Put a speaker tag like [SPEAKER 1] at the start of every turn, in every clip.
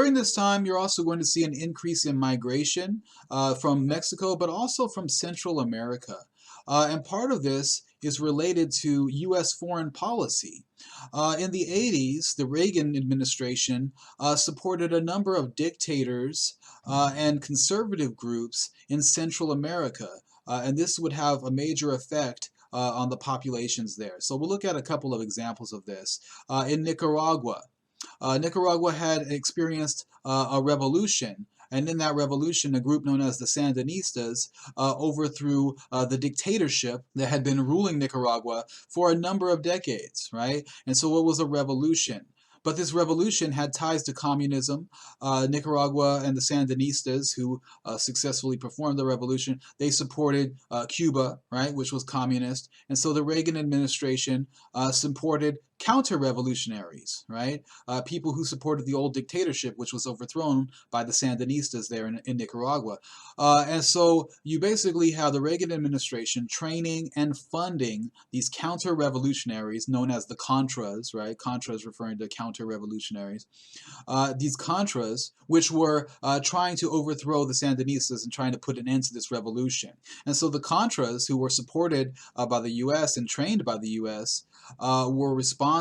[SPEAKER 1] During this time, you're also going to see an increase in migration from Mexico, but also from Central America. And part of this is related to U.S. foreign policy. In the 80s, the Reagan administration supported a number of dictators and conservative groups in Central America. And this would have a major effect on the populations there. So we'll look at a couple of examples of this. In Nicaragua, Nicaragua had experienced a revolution. And in that revolution, a group known as the Sandinistas overthrew the dictatorship that had been ruling Nicaragua for a number of decades, right? And so it was a revolution. But this revolution had ties to communism. Nicaragua and the Sandinistas, who successfully performed the revolution, they supported Cuba, right, which was communist. And so the Reagan administration supported counter-revolutionaries, right? People who supported the old dictatorship, which was overthrown by the Sandinistas there in Nicaragua. And so you basically have the Reagan administration training and funding these counter-revolutionaries known as the Contras, right? Contras referring to counter-revolutionaries. These Contras, which were trying to overthrow the Sandinistas and trying to put an end to this revolution. And so the Contras, who were supported by the U.S. and trained by the U.S., were responsible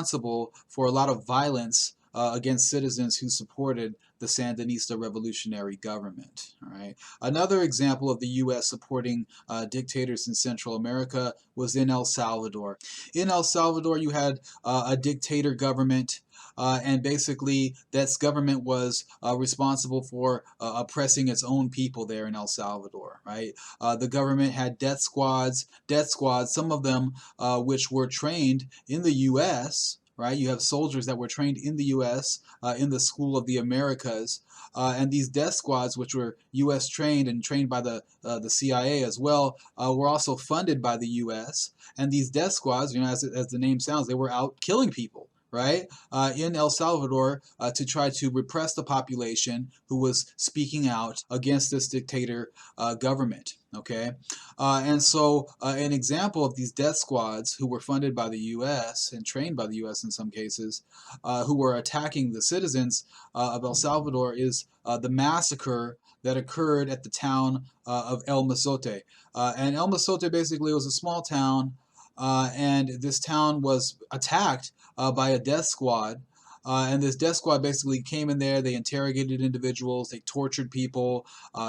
[SPEAKER 1] for a lot of violence against citizens who supported the Sandinista revolutionary government. All right. Another example of the U.S. supporting dictators in Central America was in El Salvador. In El Salvador, you had a dictator government. And basically, that government was responsible for oppressing its own people there in El Salvador, right? The government had death squads, some of them which were trained in the U.S., right? You have soldiers that were trained in the U.S. In the School of the Americas, and these death squads, which were U.S. trained and trained by the CIA as well, were also funded by the U.S. And these death squads, as the name sounds, they were out killing people, right, in El Salvador to try to repress the population who was speaking out against this dictator government. Okay, and so an example of these death squads who were funded by the U.S. and trained by the U.S. in some cases, who were attacking the citizens of El Salvador is the massacre that occurred at the town of El Mozote. And El Mozote basically was a small town, and this town was attacked by a death squad. And this death squad basically came in there, they interrogated individuals, they tortured people,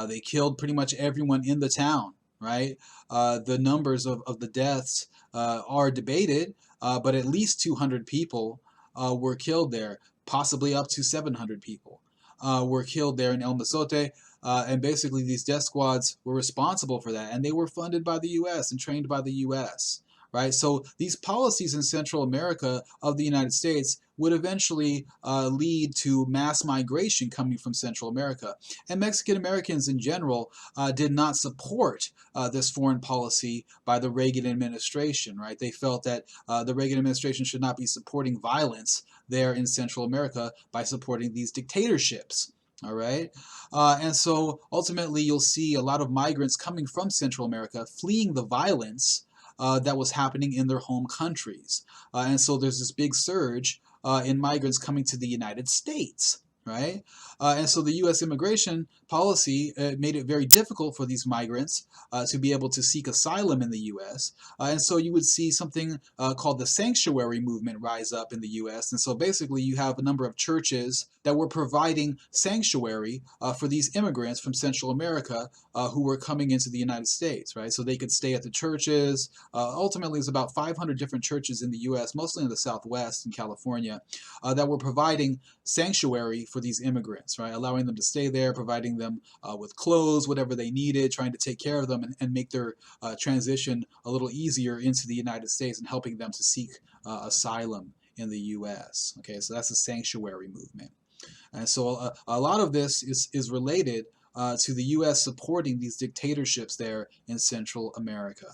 [SPEAKER 1] they killed pretty much everyone in the town, right? The numbers of the deaths are debated, but at least 200 people were killed there, possibly up to 700 people were killed there in El Mozote. And basically these death squads were responsible for that, and they were funded by the U.S. and trained by the U.S., right? So these policies in Central America of the United States would eventually lead to mass migration coming from Central America. And Mexican Americans in general did not support this foreign policy by the Reagan administration, right? They felt that the Reagan administration should not be supporting violence there in Central America by supporting these dictatorships. All right. And so ultimately, you'll see a lot of migrants coming from Central America fleeing the violence that was happening in their home countries. And so there's this big surge in migrants coming to the United States, right? And so the U.S. immigration policy made it very difficult for these migrants to be able to seek asylum in the U.S. And so you would see something called the sanctuary movement rise up in the U.S. And so basically you have a number of churches that were providing sanctuary for these immigrants from Central America who were coming into the United States, right? So they could stay at the churches. Ultimately, there's about 500 different churches in the U.S., mostly in the Southwest in California, that were providing sanctuary for these immigrants, right? Allowing them to stay there, providing them with clothes, whatever they needed, trying to take care of them and make their transition a little easier into the United States and helping them to seek asylum in the U.S. Okay, so that's a sanctuary movement. And so a lot of this is related to the U.S. supporting these dictatorships there in Central America.